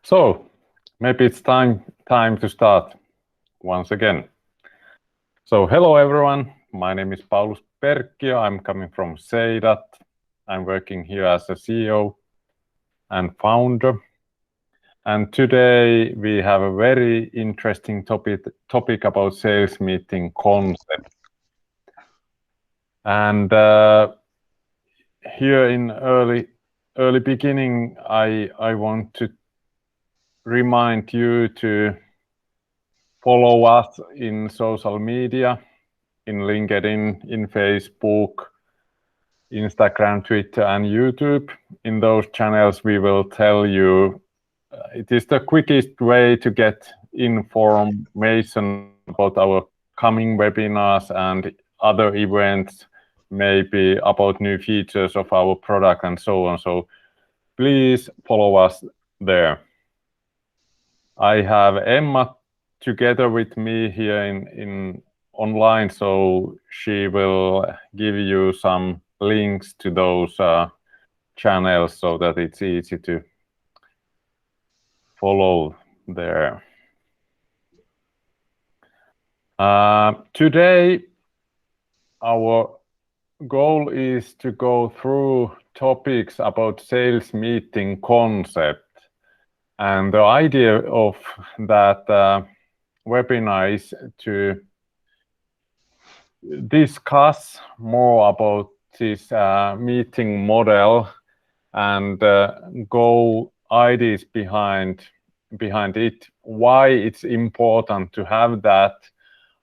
So maybe it's time to start once again. So hello everyone, my name is Paulus Perkkiö. I'm coming from Seidat. I'm working here as a CEO and founder. And today we have a very interesting topic about sales meeting concept. And here in early beginning, I want to remind you to follow us in social media, in LinkedIn, in Facebook, Instagram, Twitter, and YouTube. In those channels, we will tell you it is the quickest way to get information about our coming webinars and other events, maybe about new features of our product and so on. So please follow us there. I have Emma together with me here in online, so she will give you some links to those channels so that it's easy to follow there. Today our goal is to go through topics about sales meeting concept, and the idea of that webinar is to discuss more about this meeting model and go ideas behind it, why it's important to have that,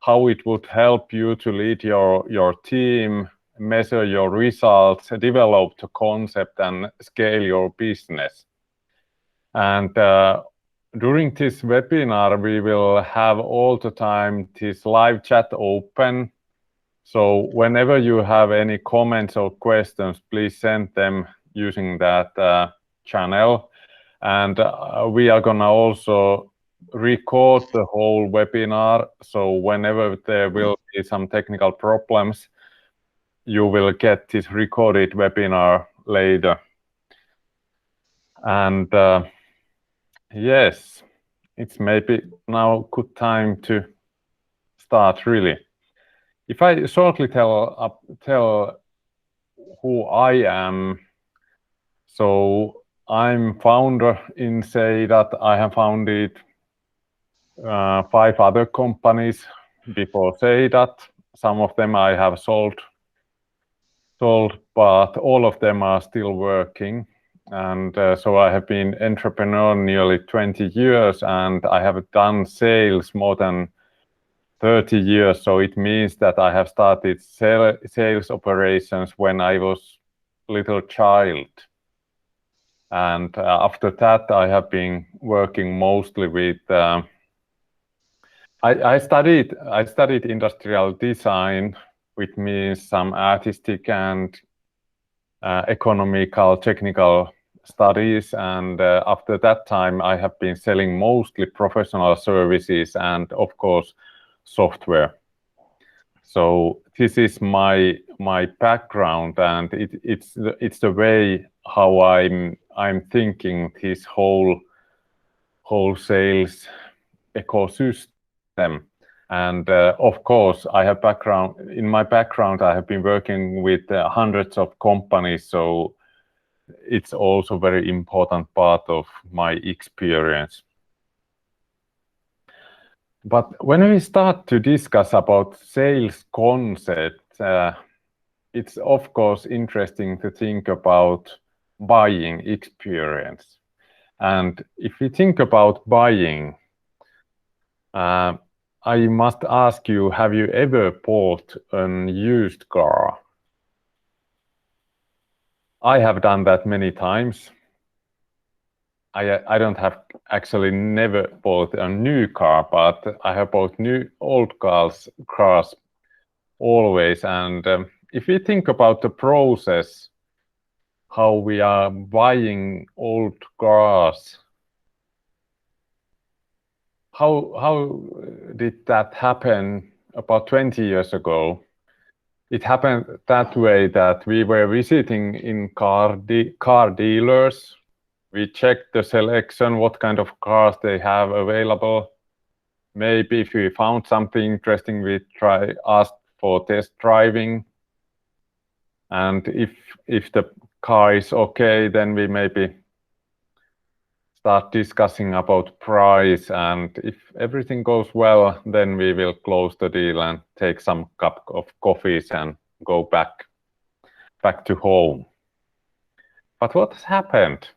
how it would help you to lead your team, measure your results, develop the concept and scale your business. And during this webinar, we will have all the time this live chat open. So whenever you have any comments or questions, please send them using that channel. And we are gonna also record the whole webinar. So whenever there will be some technical problems, you will get this recorded webinar later. And yes, it's maybe now good time to start really. If I shortly tell who I am, so I'm founder in Seidat. I have founded 5 other companies before Seidat. Some of them I have sold, but all of them are still working. And so I have been entrepreneur nearly 20 years, and I have done sales more than 30 years. So it means that I have started sales operations when I was a little child. And after that, I have been working mostly with. I studied industrial design, which means some artistic and economical, technical studies. And after that time, I have been selling mostly professional services and, of course, software. So this is my background, and it's the way how I'm thinking this whole sales ecosystem. And of course, I have background. In my background, I have been working with hundreds of companies, so it's also a very important part of my experience. But when we start to discuss about sales concept, it's of course interesting to think about buying experience. And if we think about buying, I must ask you, have you ever bought a used car? I have done that many times. I don't have actually never bought a new car, but I have bought old cars always. And if we think about the process, how we are buying old cars, how did that happen about 20 years ago? It happened that way that we were visiting in car dealers. We check the selection, what kind of cars they have available. Maybe if we found something interesting, we ask for test driving. And if the car is okay, then we maybe start discussing about price. And if everything goes well, then we will close the deal and take some cup of coffees and go back to home. But what has happened?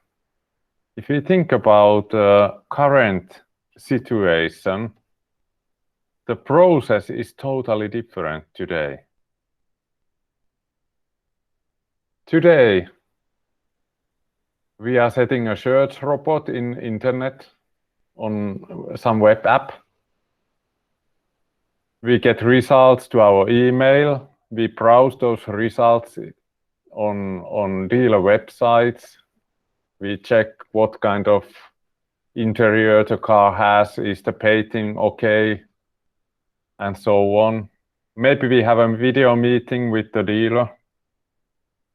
If you think about the current situation, the process is totally different today. Today, we are setting a search robot in internet on some web app. We get results to our email. We browse those results on dealer websites. We check what kind of interior the car has, is the painting okay, and so on. Maybe we have a video meeting with the dealer.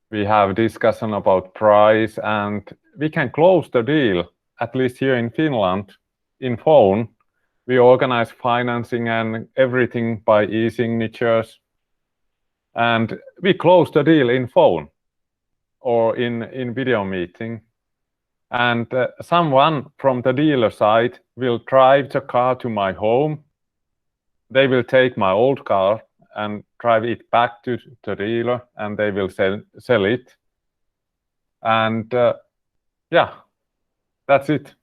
We have discussion about price, and we can close the deal, at least here in Finland, in phone. We organize financing and everything by e-signatures. And we close the deal in phone or in video meeting. And someone from the dealer side will drive the car to my home. They will take my old car and drive it back to the dealer, and they will sell it. And yeah, that's it.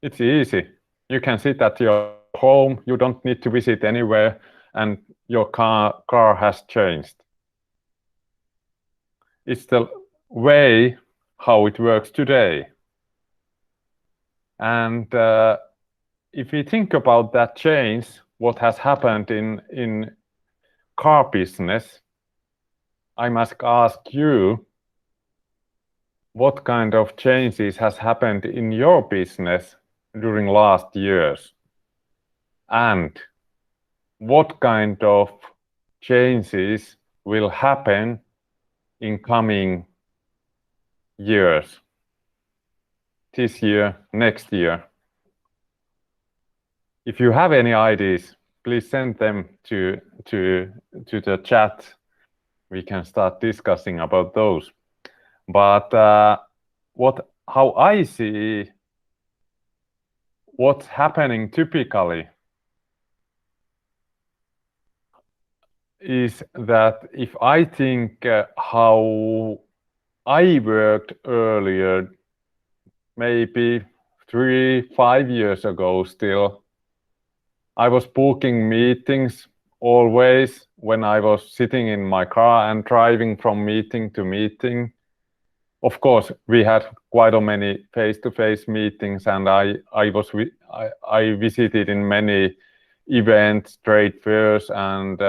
It's easy. You can sit at your home. You don't need to visit anywhere, and your car has changed. It's the way how it works today. And if we think about that change, what has happened in car business, I must ask you, what kind of changes has happened in your business during last years? And what kind of changes will happen in coming years? This year, next year. If you have any ideas, please send them to the chat. We can start discussing about those. But how I see what's happening typically is that if I think how I worked earlier, maybe 3-5 years ago still, I was booking meetings always when I was sitting in my car and driving from meeting to meeting. Of course, we had quite a many face-to-face meetings, and I visited in many events, trade fairs, and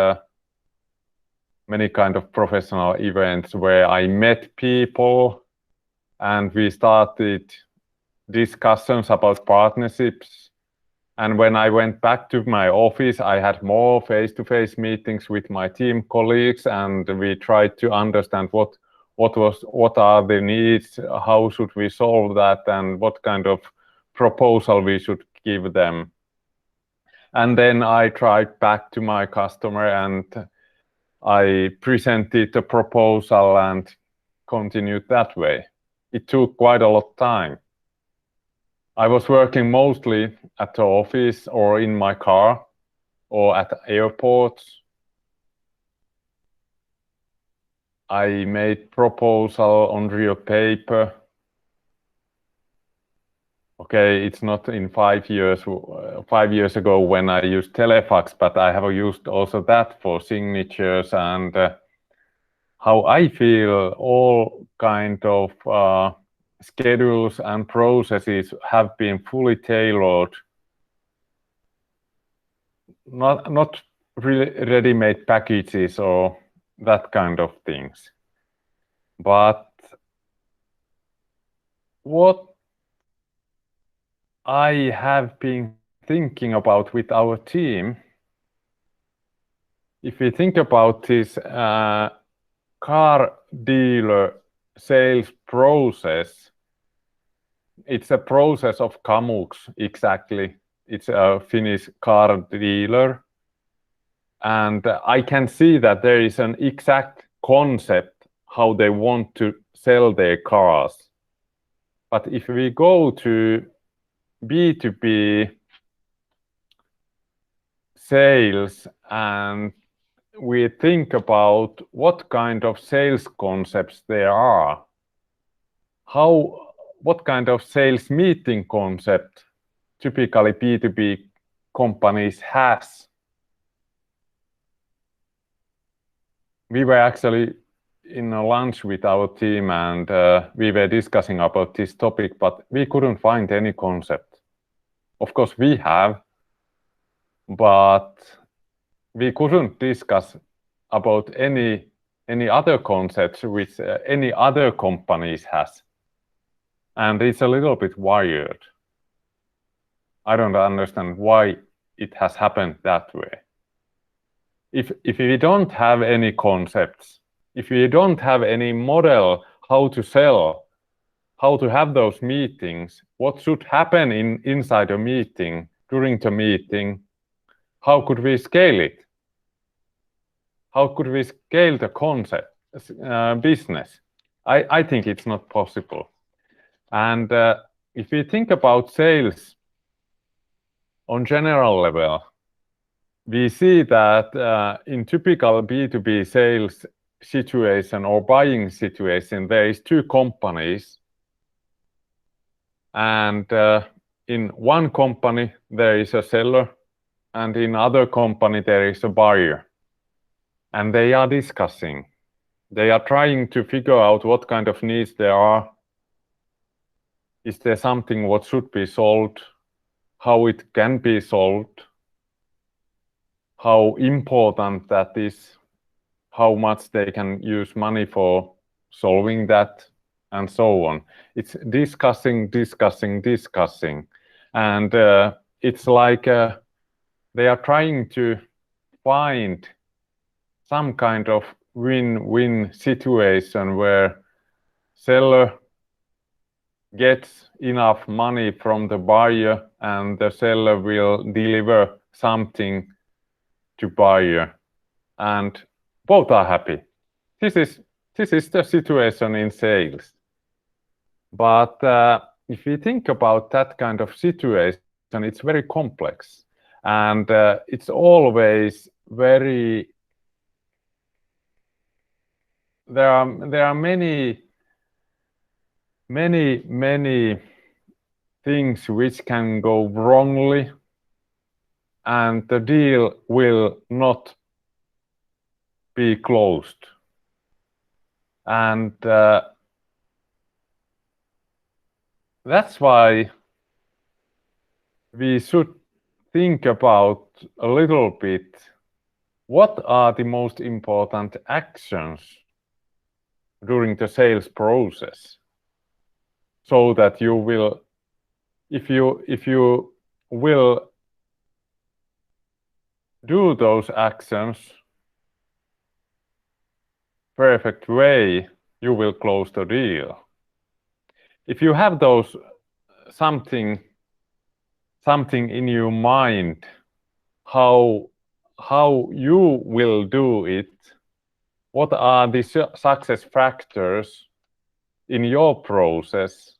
many kind of professional events where I met people, and we started discussions about partnerships. And when I went back to my office, I had more face-to-face meetings with my team colleagues, and we tried to understand what are the needs, how should we solve that, and what kind of proposal we should give them. And then I tried back to my customer and I presented the proposal and continued that way. It took quite a lot of time. I was working mostly at the office or in my car or at airports. I made proposal on real paper. Okay, it's not in 5 years ago when I used telefax, but I have used also that for signatures, and how I feel all kind of schedules and processes have been fully tailored, not really ready-made packages or that kind of things. But what I have been thinking about with our team, if we think about this car dealer sales process, it's a process of Kamux, exactly. It's a Finnish car dealer. And I can see that there is an exact concept how they want to sell their cars. But if we go to B2B sales and we think about what kind of sales concepts there are, what kind of sales meeting concept typically B2B companies has. We were actually in a lunch with our team and we were discussing about this topic, but we couldn't find any concept. Of course we have, but we couldn't discuss about any other concepts which any other companies has. And it's a little bit weird. I don't understand why it has happened that way. If we don't have any concepts, if we don't have any model how to sell, how to have those meetings, what should happen inside a meeting, during the meeting, how could we scale it? How could we scale the concept, business? I think it's not possible. And if we think about sales on general level, we see that in typical B2B sales situation or buying situation, there is two companies. And in one company, there is a seller, and in other company, there is a buyer. And they are discussing. They are trying to figure out what kind of needs there are. Is there something what should be solved? How it can be solved? How important that is? How much they can use money for solving that? And so on. It's discussing. And it's like they are trying to find some kind of win-win situation where seller gets enough money from the buyer and the seller will deliver something to buyer and both are happy. This is the situation in sales. But if we think about that kind of situation, it's very complex and it's always very. There are many things which can go wrongly, and the deal will not be closed. And that's why we should think about a little bit what are the most important actions during the sales process, so that you will, if you will do those actions perfect way, you will close the deal. If you have those something in your mind, how you will do it, what are the success factors in your process,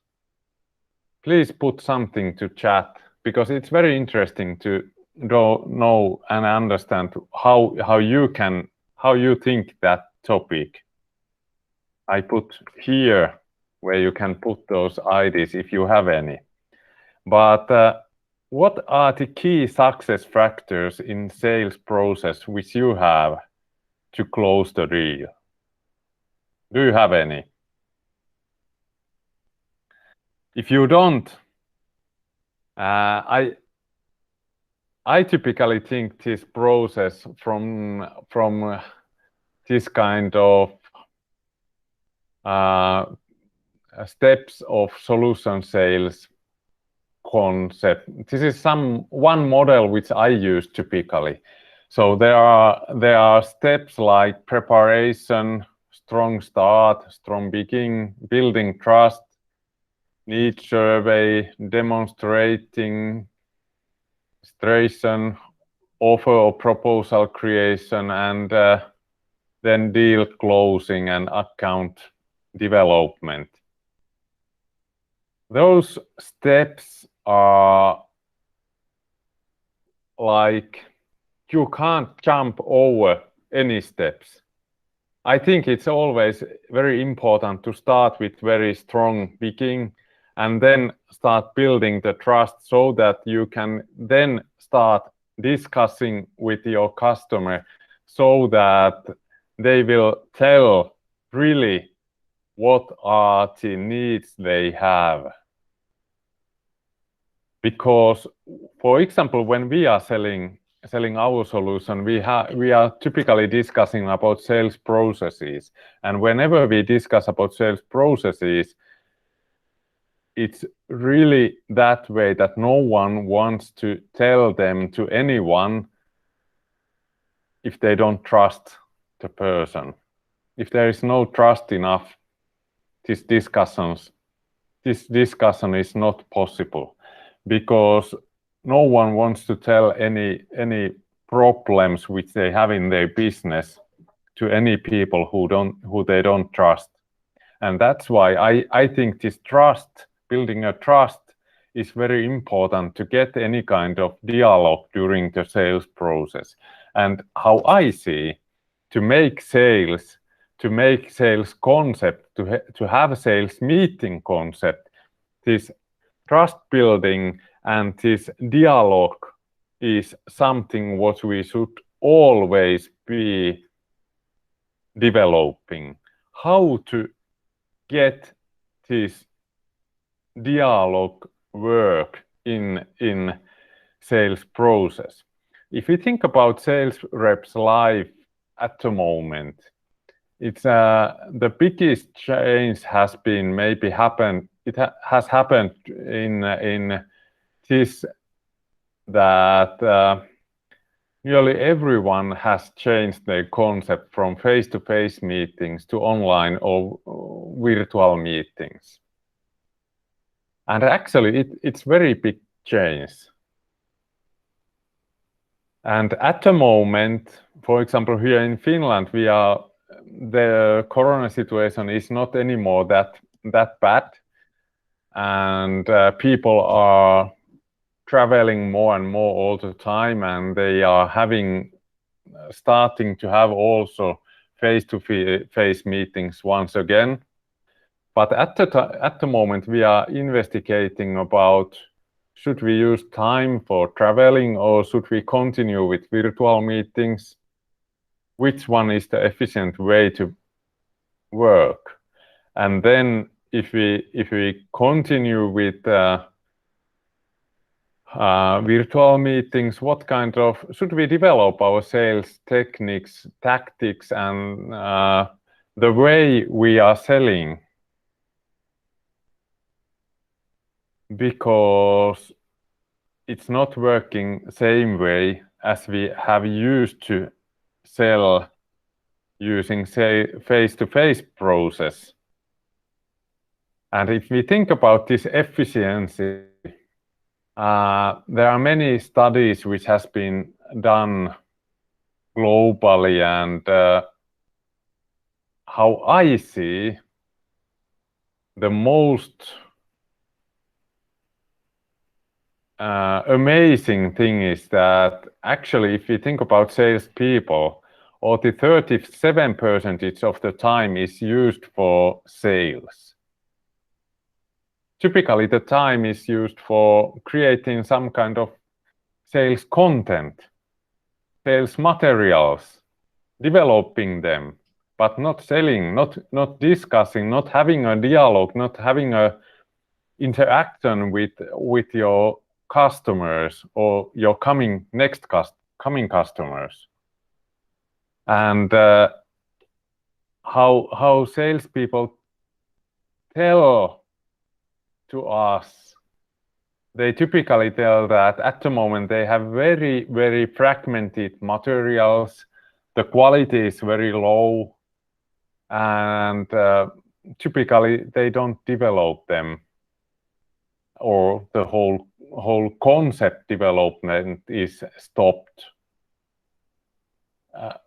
please put something to chat, because it's very interesting to know and understand how you think that topic. I put here where you can put those ideas if you have any. But what are the key success factors in sales process which you have to close the deal? Do you have any? If you don't, I typically think this process from this kind of steps of solution sales concept. This is one model which I use typically. So there are steps like preparation, strong start, strong beginning, building trust, need survey, demonstration, offer or proposal creation, and then deal closing and account development. Those steps are like you can't jump over any steps. I think it's always very important to start with very strong beginning and then start building the trust so that you can then start discussing with your customer so that they will tell really what are the needs they have. Because, for example, when we are selling our solution, we are typically discussing about sales processes. And whenever we discuss about sales processes, it's really that way that no one wants to tell them to anyone if they don't trust the person. If there is no trust enough, this discussion is not possible, because no one wants to tell any problems which they have in their business to any people who they don't trust. And that's why I think this trust, building a trust, is very important to get any kind of dialogue during the sales process. And how I see, to make sales concept, to have a sales meeting concept, this trust building and this dialogue is something what we should always be developing. How to get this dialogue work in sales process. If you think about sales reps' life at the moment, it's the biggest change has been maybe happened. It has happened in this, that nearly everyone has changed their concept from face-to-face meetings to online or virtual meetings. And actually, it's very big change. And at the moment, for example, here in Finland, the corona situation is not anymore that bad, and people are traveling more and more all the time, and they are starting to have also face-to-face meetings once again. But at the moment, we are investigating about, should we use time for traveling or should we continue with virtual meetings? Which one is the efficient way to work? And then if we continue with virtual meetings, what kind of, should we develop our sales techniques, tactics, and the way we are selling? Because it's not working the same way as we have used to sell using, say, face-to-face process. And if we think about this efficiency, there are many studies which has been done globally, and how I see, the most amazing thing is that actually, if you think about salespeople, only 37% of the time is used for sales. Typically, the time is used for creating some kind of sales content, sales materials, developing them, but not selling, not discussing, not having a dialogue, not having a interaction with your customers or your coming customers. And how salespeople tell to us, they typically tell that at the moment they have very, very fragmented materials, the quality is very low, and typically they don't develop them. or the whole concept development is stopped,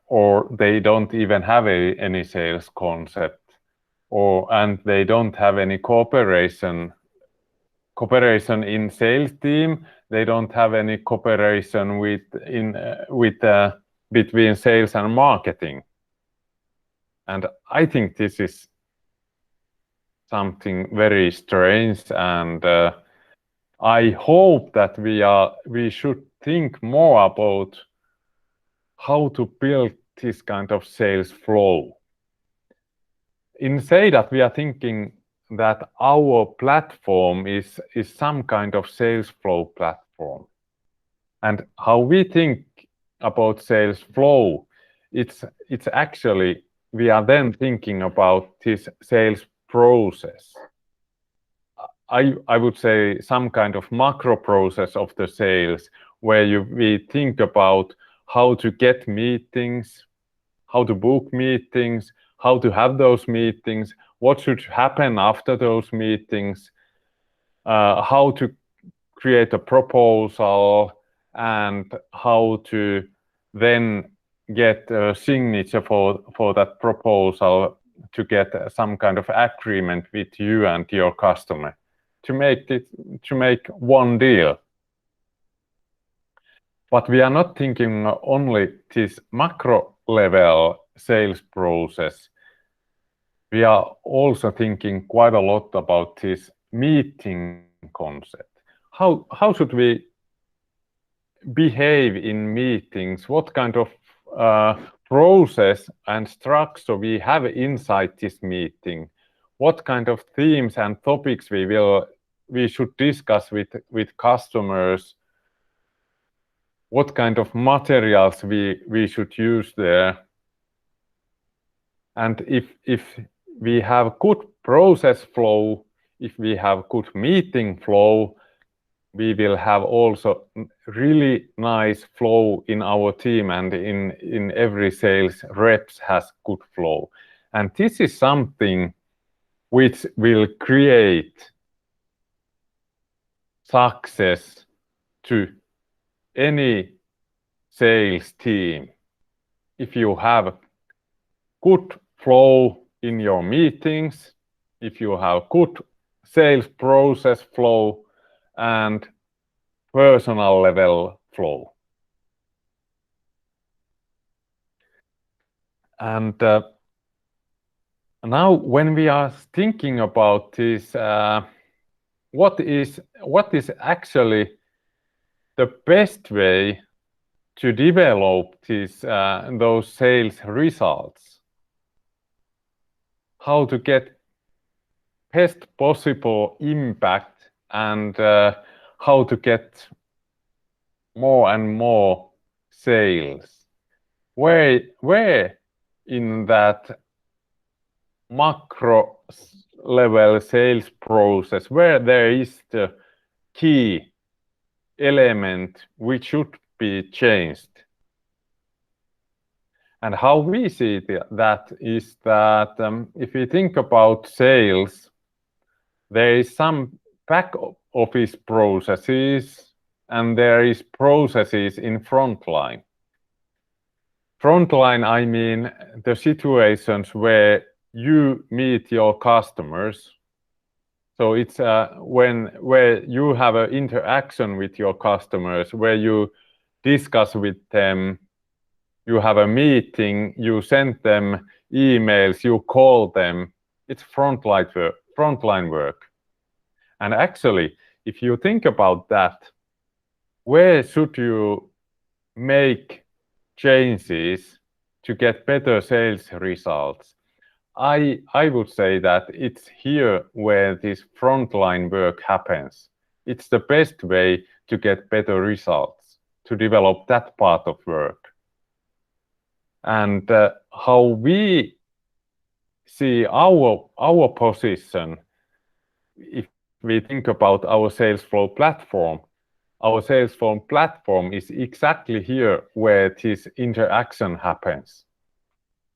or they don't even have any sales concept, and they don't have any cooperation in sales team. They don't have any cooperation between sales and marketing. And I think this is something very strange, and I hope that we should think more about how to build this kind of sales flow. In Seidat, we are thinking that our platform is some kind of sales flow platform. And how we think about sales flow, it's actually, we are then thinking about this sales process. I would say some kind of macro process of the sales, where we think about how to get meetings, how to book meetings, how to have those meetings, what should happen after those meetings, how to create a proposal, and how to then get a signature for that proposal, to get some kind of agreement with you and your customer to make one deal. But we are not thinking only this macro level sales process. We are also thinking quite a lot about this meeting concept. How should we behave in meetings? What kind of process and structure we have inside this meeting? What kind of themes and topics we should discuss with customers? What kind of materials we should use there? And if we have good process flow, if we have good meeting flow, we will have also really nice flow in our team, and in every sales reps has good flow. And this is something which will create success to any sales team. If you have good flow in your meetings, if you have good sales process flow and personal level flow. And now when we are thinking about this, what is actually the best way to develop those sales results? How to get best possible impact, and how to get more and more sales? Where in that macro level sales process, where there is the key element which should be changed? And how we see that is that if we think about sales, there is some back office processes and there is processes in frontline. Frontline, I mean the situations where you meet your customers. So it's where you have an interaction with your customers, where you discuss with them, you have a meeting, you send them emails, you call them. It's frontline work. And actually, if you think about that, where should you make changes to get better sales results? I would say that it's here where this frontline work happens. It's the best way to get better results, to develop that part of work. And how we see our position, if we think about our sales flow platform, our sales flow platform is exactly here where this interaction happens.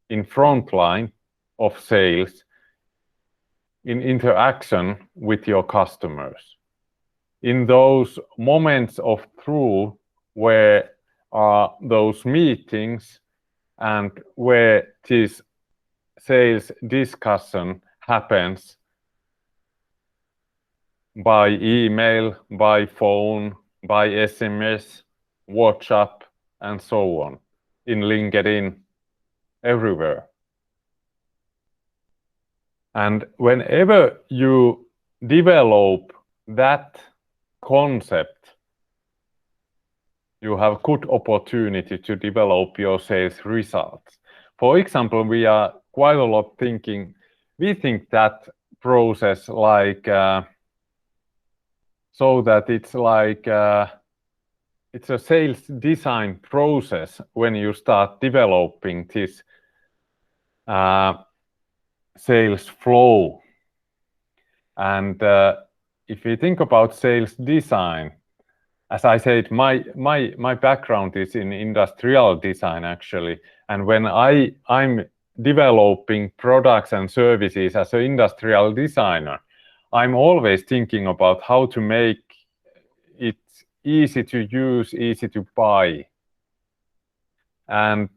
In frontline of sales, in interaction with your customers. in those moments of truth where are those meetings and where this sales discussion happens by email, by phone, by SMS, WhatsApp, and so on, in LinkedIn, everywhere. And whenever you develop that concept, you have good opportunity to develop your sales results. For example, we are quite a lot thinking, we think that process like, so that it's like, it's a sales design process when you start developing this sales flow. And if you think about sales design, as I said, my background is in industrial design actually, and when I'm developing products and services as an industrial designer, I'm always thinking about how to make it easy to use, easy to buy. And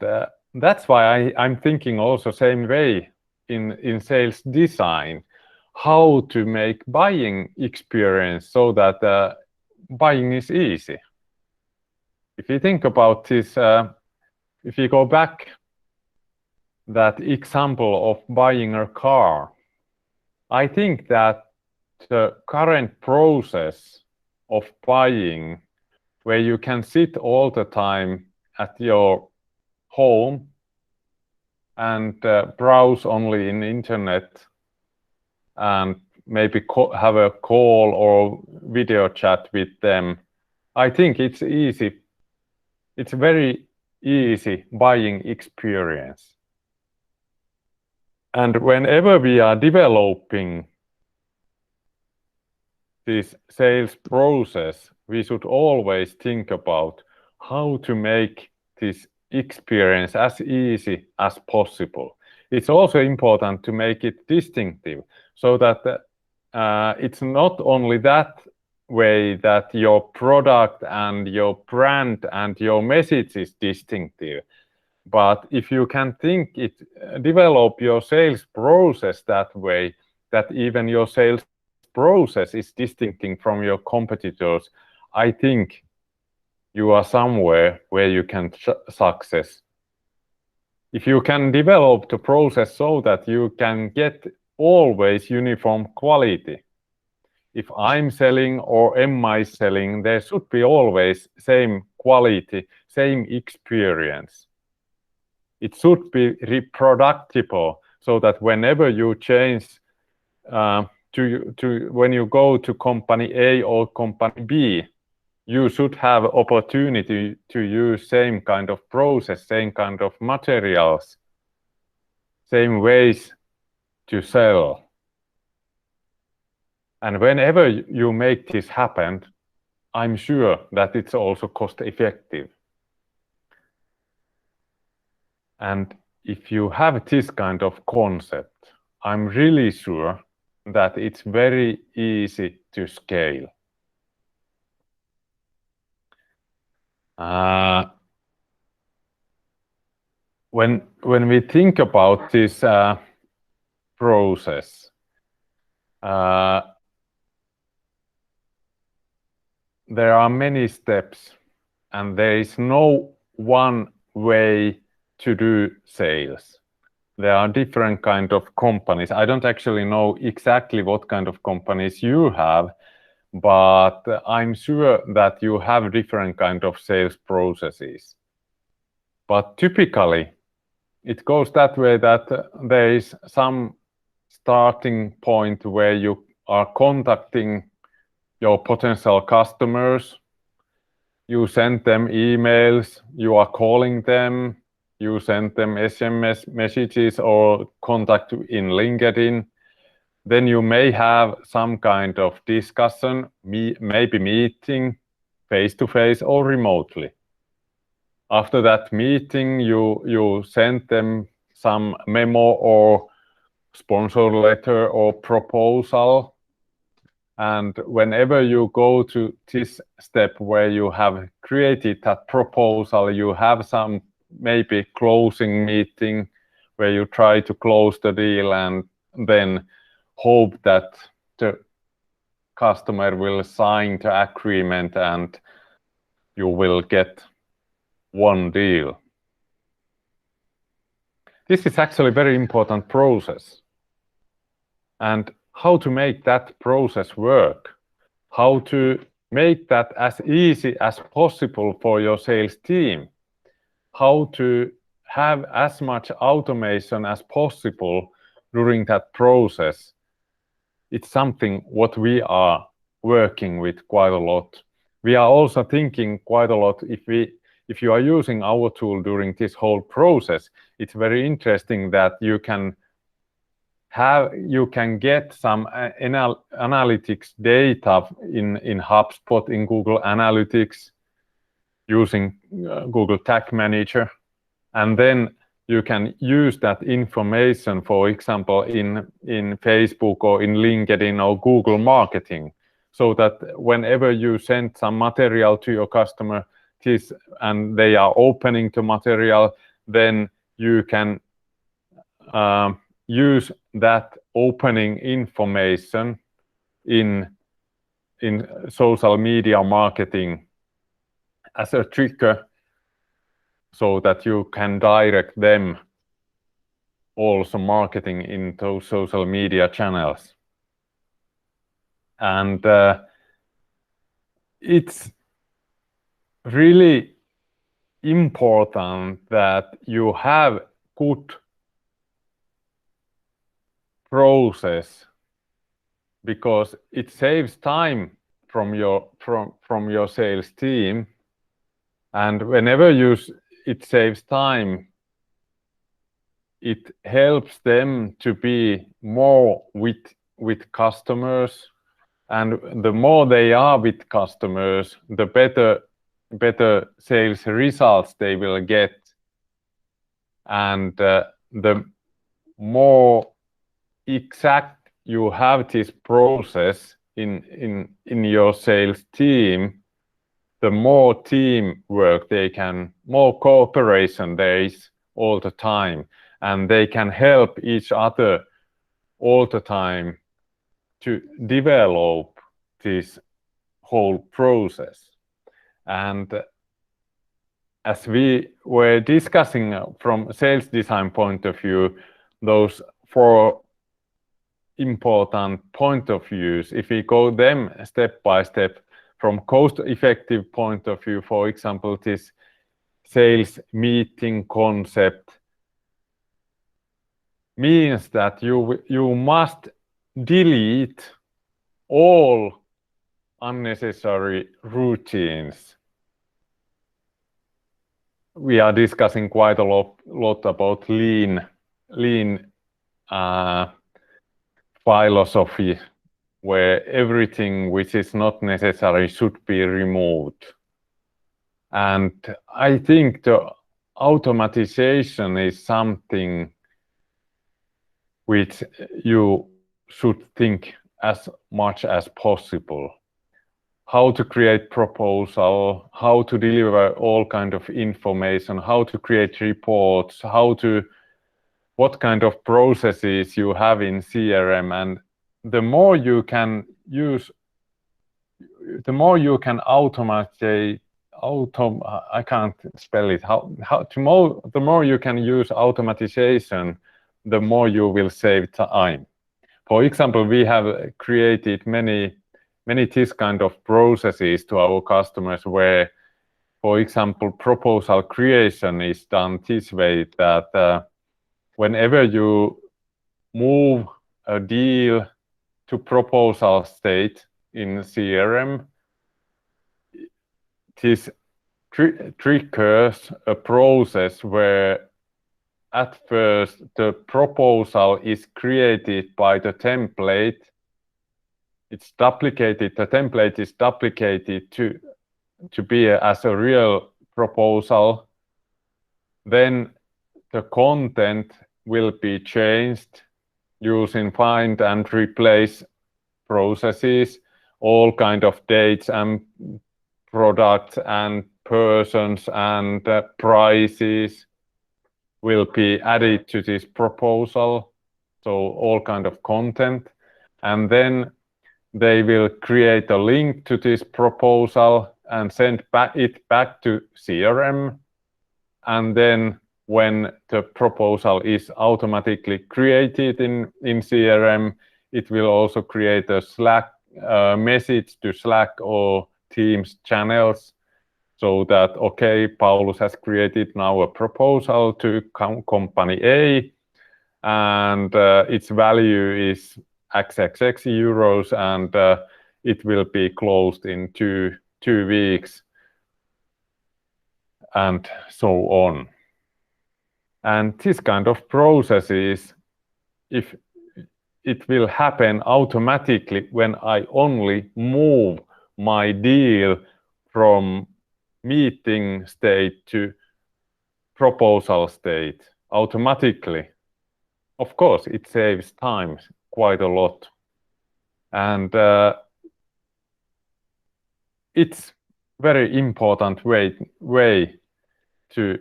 that's why I'm thinking also same way in sales design, how to make buying experience so that buying is easy. If you think about this, if you go back that example of buying a car, I think that the current process of buying, where you can sit all the time at your home and browse only in internet and maybe have a call or video chat with them, I think it's easy. It's a very easy buying experience. And whenever we are developing this sales process, we should always think about how to make this experience as easy as possible. It's also important to make it distinctive, so that it's not only that way that your product and your brand and your message is distinctive, but if you can develop your sales process that way, that even your sales process is distinctive from your competitors, I think you are somewhere where you can success. If you can develop the process so that you can get always uniform quality. If I'm selling or am I selling, there should be always same quality, same experience. It should be reproducible, so that whenever you change when you go to company A or company B, you should have opportunity to use same kind of process, same kind of materials, same ways to sell. And whenever you make this happen, I'm sure that it's also cost effective. And if you have this kind of concept, I'm really sure that it's very easy to scale. When we think about this process, there are many steps, and there is no one way to do sales. There are different kind of companies. I don't actually know exactly what kind of companies you have, but I'm sure that you have different kind of sales processes. But typically, it goes that way that there is some starting point where you are contacting your potential customers. You send them emails, you are calling them, you send them SMS messages or contact in LinkedIn. Then you may have some kind of discussion, maybe meeting face-to-face or remotely. After that meeting, you send them some memo or sponsor letter or proposal. And whenever you go to this step where you have created that proposal, you have some maybe closing meeting where you try to close the deal and then hope that the customer will sign the agreement and you will get one deal. This is actually a very important process. And how to make that process work, how to make that as easy as possible for your sales team, how to have as much automation as possible during that process. It's something what we are working with quite a lot. We are also thinking quite a lot if you are using our tool during this whole process, it's very interesting that you can get some analytics data in HubSpot, in Google Analytics, using Google Tag Manager, and then you can use that information, for example, in Facebook or in LinkedIn or Google Marketing, so that whenever you send some material to your customer and they are opening the material, then you can use that opening information in social media marketing as a trigger, so that you can direct them also marketing in those social media channels. And it's really important that you have good process, because it saves time from your sales team, and whenever it saves time, it helps them to be more with customers, and the more they are with customers, the better sales results they will get, and the more exact you have this process in your sales team, the more teamwork more cooperation there is all the time, and they can help each other all the time to develop this whole process. And as we were discussing from sales design point of view, those 4 important point of views, if we go them step by step, from cost-effective point of view, for example, this sales meeting concept means that you must delete all unnecessary routines. We are discussing quite a lot about lean philosophy, where everything which is not necessary should be removed. And I think the automatization is something which you should think as much as possible. How to create proposal, how to deliver all kind of information, how to create reports, what kind of processes you have in CRM, and the more you can automate. I can't spell it. The more you can use automatization, the more you will save time. For example, we have created many this kind of processes to our customers where, for example, proposal creation is done this way, that whenever you move a deal to proposal state in CRM, this triggers a process where at first the proposal is created by the template. It's duplicated. The template is duplicated to be as a real proposal. Then the content will be changed using find and replace processes. all kind of dates and products and persons and prices will be added to this proposal, so all kind of content, and then they will create a link to this proposal and send it back to CRM, and then when the proposal is automatically created in CRM, it will also create a Slack message to Slack or Teams channels, so that, okay, Paulus has created now a proposal to company A, and its value is XXX euros, and it will be closed in two weeks, and so on. And this kind of processes, if it will happen automatically when I only move my deal from meeting state to proposal state automatically. Of course, it saves time quite a lot. And it's very important way to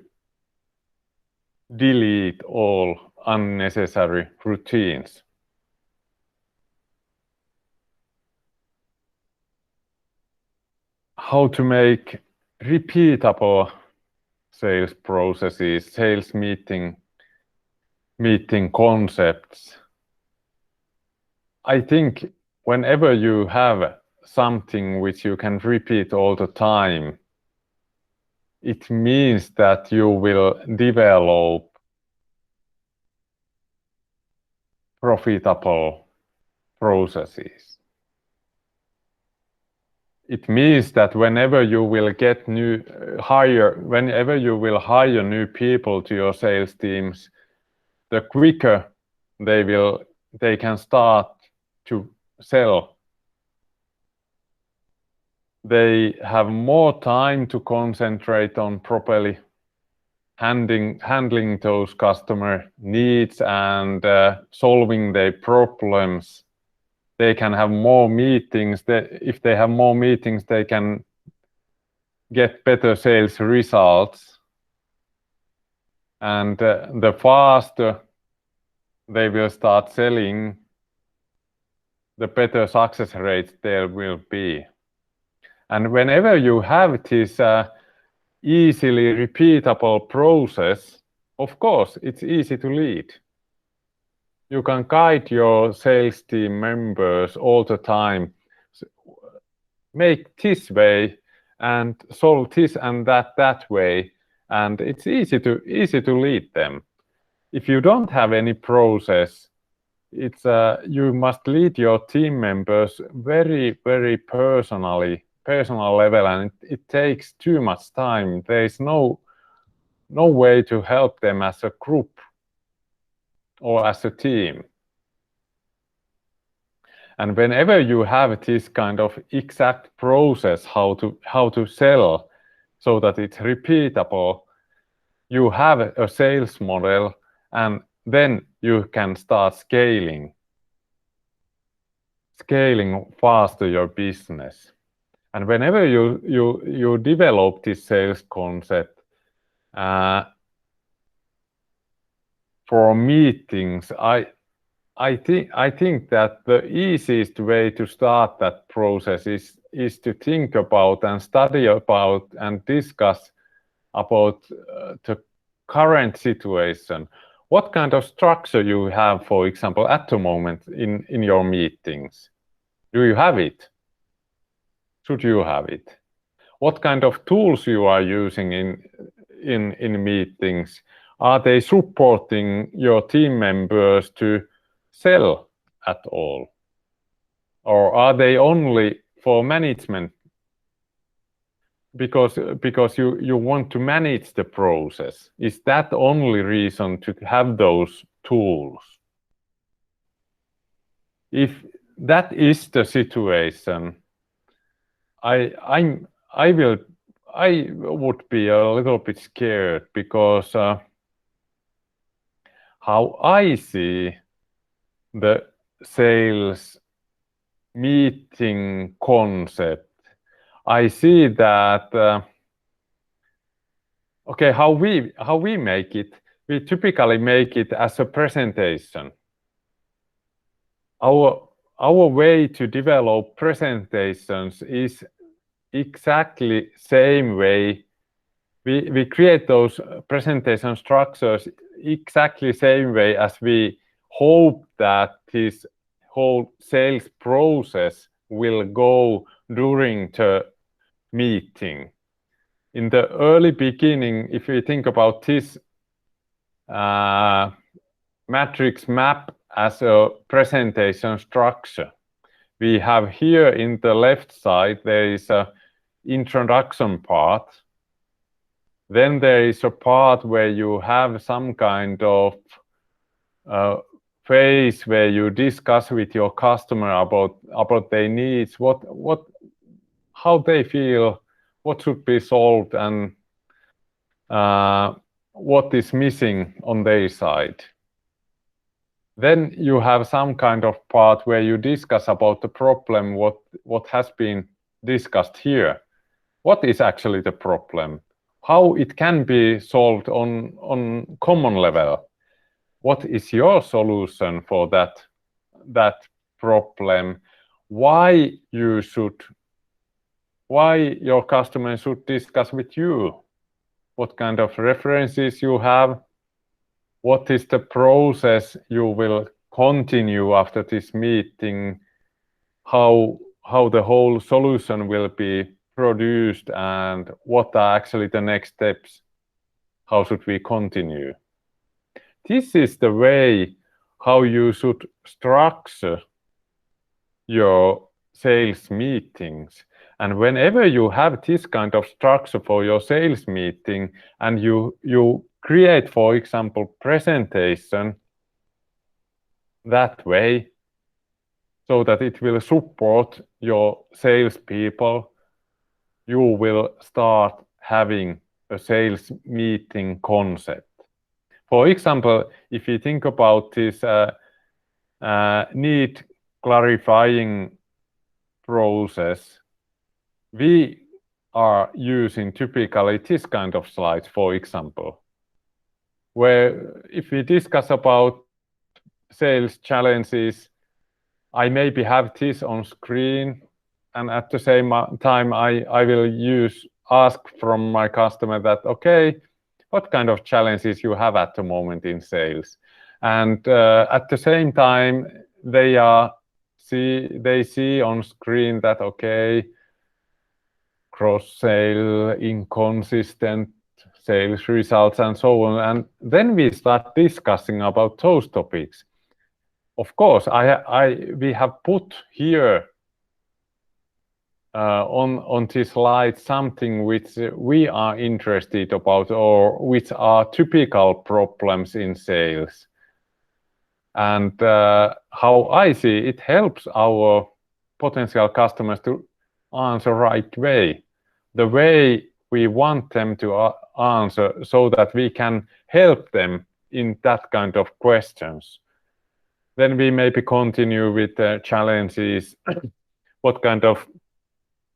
delete all unnecessary routines. How to make repeatable sales processes, sales meeting concepts. I think whenever you have something which you can repeat all the time, it means that you will develop profitable processes. It means that whenever you will hire new people to your sales teams, the quicker they can start to sell. They have more time to concentrate on properly handling those customer needs and solving their problems. They can have more meetings. If they have more meetings, they can get better sales results. And the faster they will start selling, the better success rate there will be. And whenever you have this easily repeatable process, of course, it's easy to lead. You can guide your sales team members all the time. Make this way and solve this and that way, and it's easy to lead them. If you don't have any process, it's you must lead your team members very personal level, and it takes too much time. There is no way to help them as a group or as a team. And whenever you have this kind of exact process how to sell so that it's repeatable, you have a sales model, and then you can start scaling faster your business. And whenever you develop this sales concept for meetings, I think that the easiest way to start that process is to think about and study about and discuss about the current situation. What kind of structure you have, for example, at the moment in your meetings? Do you have it? Should you have it? What kind of tools you are using in meetings? Are they supporting your team members to sell at all? Or are they only for management? Because you want to manage the process. Is that the only reason to have those tools? If that is the situation, I would be a little bit scared, because how I see the sales meeting concept, I see that okay, how we make it, we typically make it as a presentation. Our way to develop presentations is exactly same way. We create those presentation structures exactly same way as we hope that this whole sales process will go during the meeting. In the early beginning, if we think about this matrix map as a presentation structure, we have here in the left side, there is a introduction part. Then there is a part where you have some kind of phase where you discuss with your customer about their needs, how they feel, what should be solved, and what is missing on their side. Then you have some kind of part where you discuss about the problem, what has been discussed here. What is actually the problem? How it can be solved on common level? What is your solution for that problem? Why your customer should discuss with you? What kind of references you have? What is the process you will continue after this meeting? How the whole solution will be produced, and what are actually the next steps? How should we continue? This is the way how you should structure your sales meetings. And whenever you have this kind of structure for your sales meeting, and you create, for example, presentation that way, so that it will support your salespeople, you will start having a sales meeting concept. For example, if you think about this need clarifying process, we are using typically this kind of slides, for example, where if we discuss about sales challenges, I maybe have this on screen, and at the same time I will ask from my customer that, okay, what kind of challenges you have at the moment in sales? And at the same time, they see on screen that, okay, cross-sale, inconsistent sales results, and so on. And then we start discussing about those topics. Of course, we have put here on this slide something which we are interested about, or which are typical problems in sales. And how I see it helps our potential customers to answer right way, the way we want them to answer, so that we can help them in that kind of questions. Then we maybe continue with the challenges, what kind of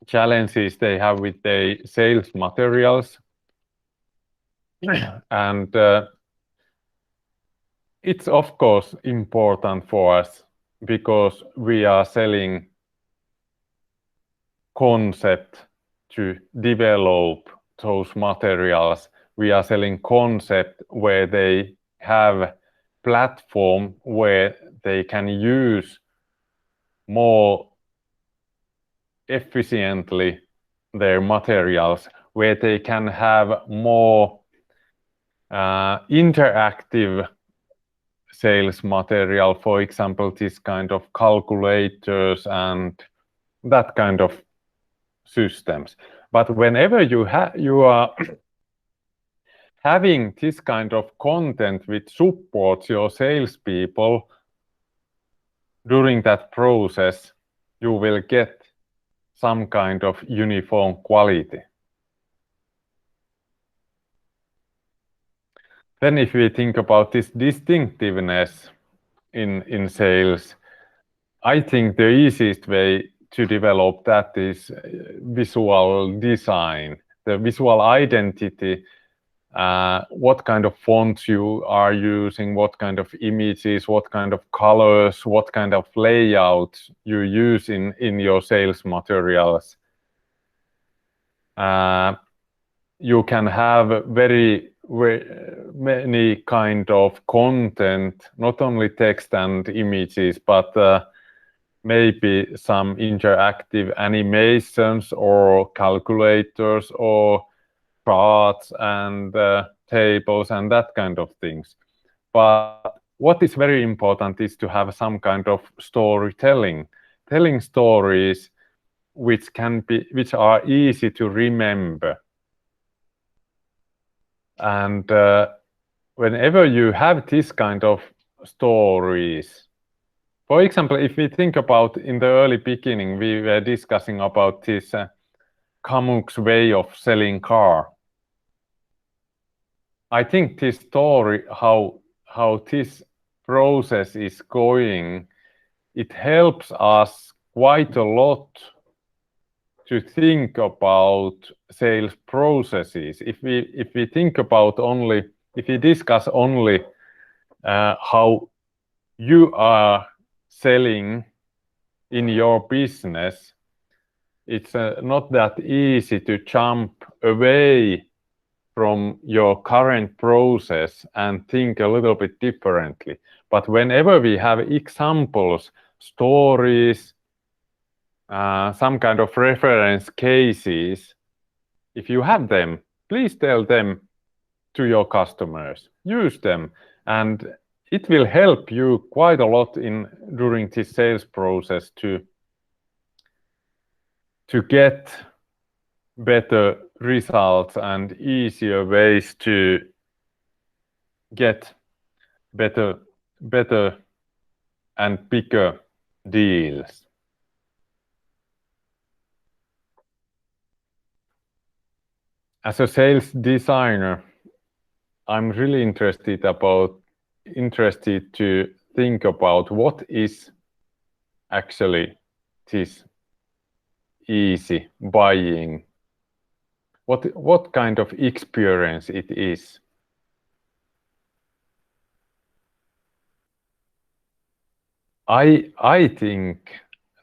challenges they have with their sales materials. And it's of course important for us, because we are selling concept to develop those materials. We are selling concept where they have platform where they can use more efficiently their materials, where they can have more interactive sales material, for example, this kind of calculators and that kind of systems. But whenever you are having this kind of content which supports your salespeople during that process, you will get some kind of uniform quality. Then if we think about this distinctiveness in sales, I think the easiest way to develop that is visual design, the visual identity. What kind of fonts you are using, what kind of images, what kind of colors, what kind of layout you use in your sales materials. You can have very many kind of content, not only text and images, but maybe some interactive animations or calculators or charts and tables and that kind of things. But what is very important is to have some kind of storytelling, telling stories which are easy to remember. And whenever you have this kind of stories, for example, if we think about in the early beginning, we were discussing about this Kamuk's way of selling car. I think this story, how this process is going, it helps us quite a lot to think about sales processes. If we think about only, if we discuss only how you are selling in your business, it's not that easy to jump away from your current process and think a little bit differently. But whenever we have examples, stories, some kind of reference cases, if you have them, please tell them to your customers, use them, and it will help you quite a lot during this sales process to get better results and easier ways to get better and bigger deals. As a sales designer, I'm really interested to think about what is actually this easy buying. What kind of experience it is. I think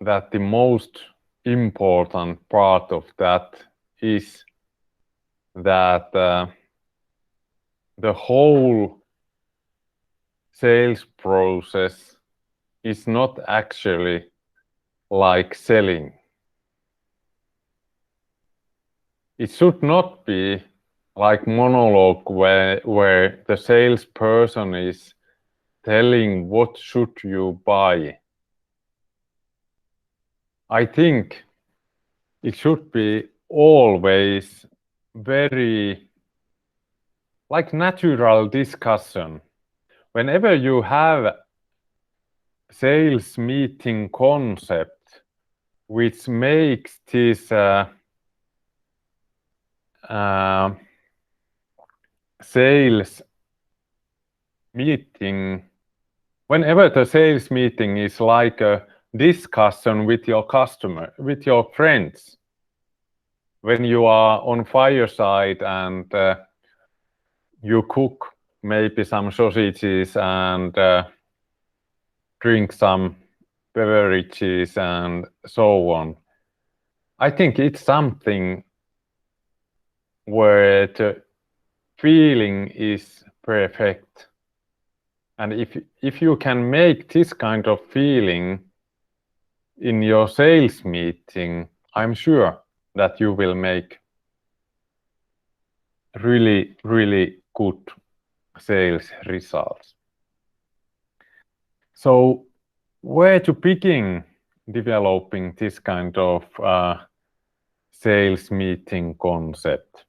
that the most important part of that is that the whole sales process is not actually like selling. It should not be like monologue where the salesperson is telling what should you buy. I think it should be always very like natural discussion. Whenever you have sales meeting concept which makes this sales meeting, whenever the sales meeting is like a discussion with your customer, with your friends, when you are on fireside and you cook maybe some sausages and drink some beverages and so on, I think it's something where the feeling is perfect. And if you can make this kind of feeling in your sales meeting, I'm sure that you will make really, really good sales results. So where to begin developing this kind of sales meeting concept?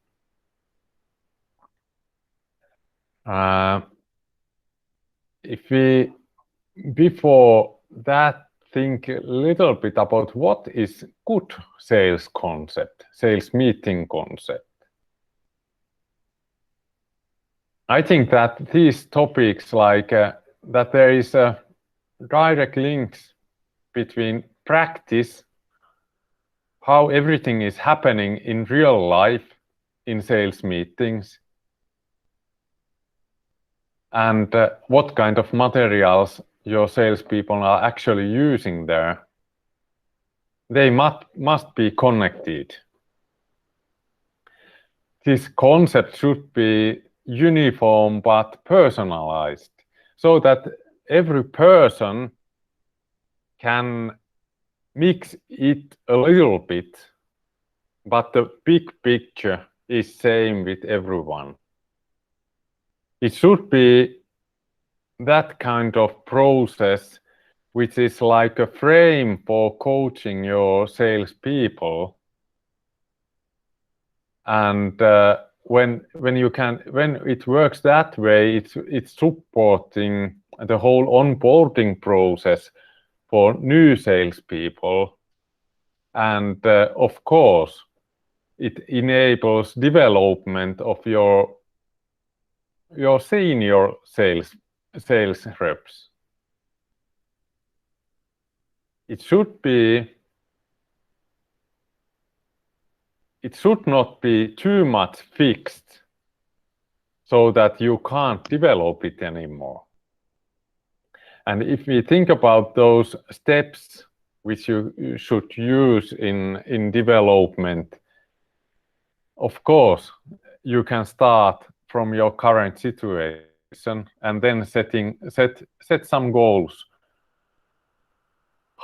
If we, before that, think a little bit about what is good sales concept, sales meeting concept. I think that these topics like that there is a direct links between practice, how everything is happening in real life in sales meetings, and what kind of materials your salespeople are actually using there. They must be connected. This concept should be uniform but personalized, so that every person can mix it a little bit, but the big picture is same with everyone. It should be that kind of process which is like a frame for coaching your salespeople. And when it works that way, it's supporting the whole onboarding process for new salespeople, and of course, it enables development of your senior sales reps. It should not be too much fixed so that you can't develop it anymore. And if we think about those steps which you should use in development, of course, you can start from your current situation and then set some goals.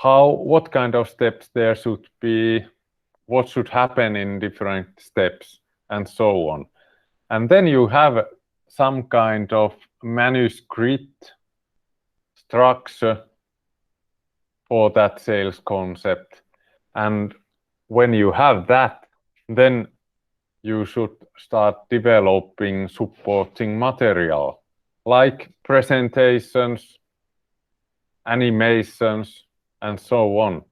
What kind of steps there should be, what should happen in different steps, and so on. And then you have some kind of manuscript structure for that sales concept. And when you have that, then you should start developing supporting material like presentations, animations, and so on.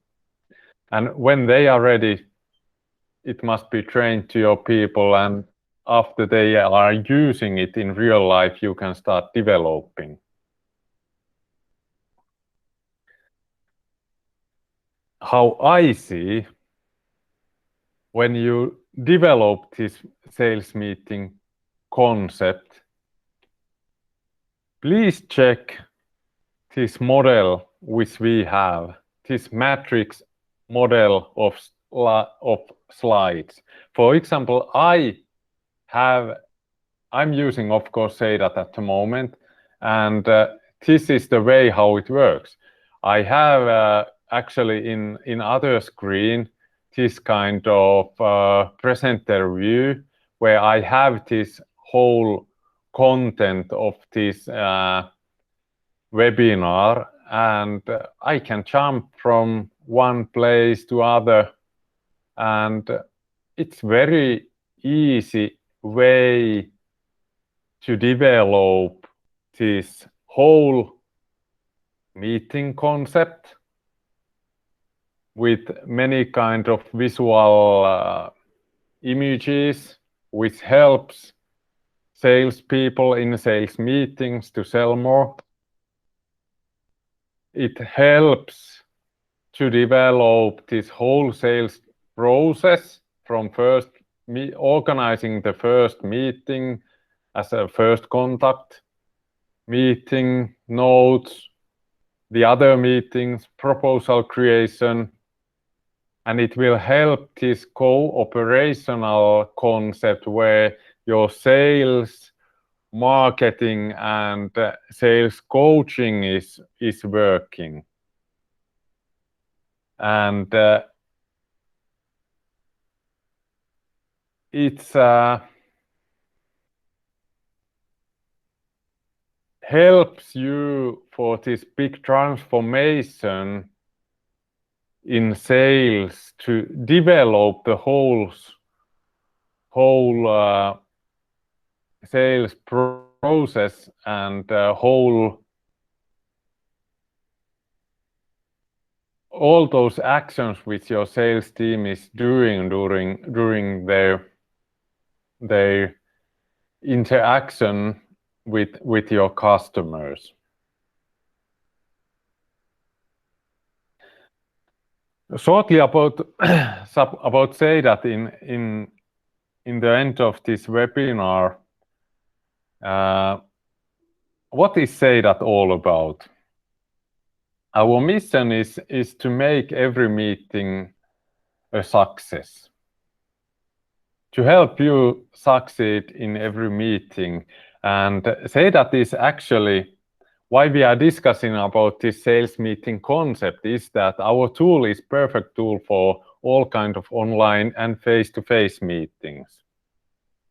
And when they are ready, it must be trained to your people, and after they are using it in real life, you can start developing. How I see, when you develop this sales meeting concept, please check this model which we have, this matrix model of slides. For example, I'm using, of course, Seidat at the moment, and this is the way how it works. I have actually in other screen this kind of presenter view where I have this whole content of this webinar, and I can jump from one place to other, and it's very easy way to develop this whole meeting concept with many kind of visual images, which helps salespeople in sales meetings to sell more. It helps to develop this whole sales process from first organizing the first meeting as a first contact, meeting notes, the other meetings, proposal creation, and it will help this co-operational concept where your sales, marketing, and sales coaching is working. And it's helps you for this big transformation in sales to develop the whole sales process and all those actions which your sales team is doing during their interaction with your customers. Shortly about Seidat in the end of this webinar. What is Seidat all about? Our mission is to make every meeting a success. To help you succeed in every meeting. And Seidat is actually why we are discussing about this sales meeting concept is that our tool is perfect tool for all kind of online and face-to-face meetings.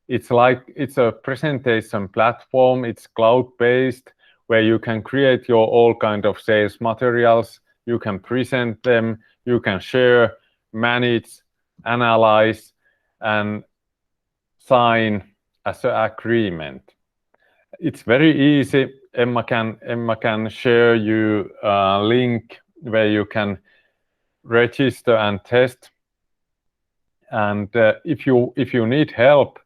It's a presentation platform, it's cloud-based, where you can create your all kind of sales materials, you can present them, you can share, manage, analyze, and sign as an agreement. It's very easy. Emma can share you a link where you can register and test. And if you need help,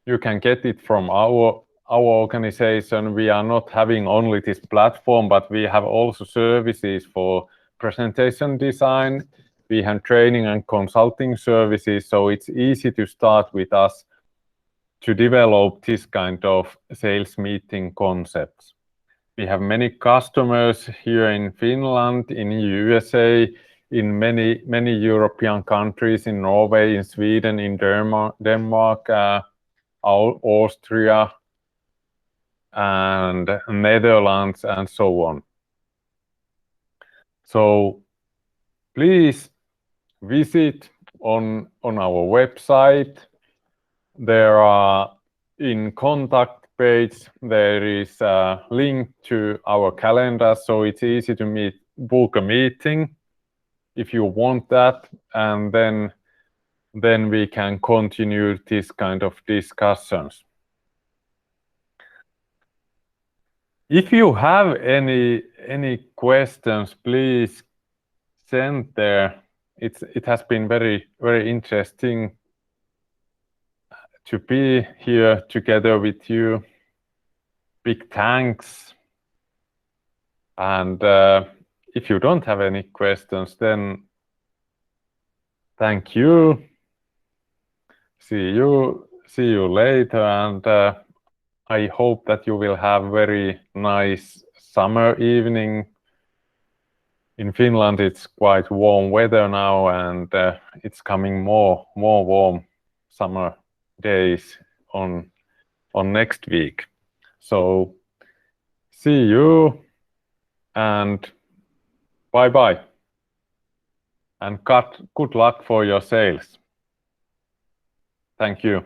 you can get it from our organization. We are not having only this platform, but we have also services for presentation design. We have training and consulting services, so it's easy to start with us to develop this kind of sales meeting concepts. We have many customers here in Finland, in USA, in many European countries, in Norway, in Sweden, in Denmark, Austria, and Netherlands, and so on. So please visit on our website. There are in contact page, there is a link to our calendar, so it's easy to book a meeting if you want that, and then we can continue this kind of discussions. If you have any questions, please send there. It has been very interesting to be here together with you. Big thanks. And if you don't have any questions, then thank you. See you later, and I hope that you will have very nice summer evening. In Finland, it's quite warm weather now, and it's coming more warm summer days on next week. So see you, and bye and good luck for your sales. Thank you.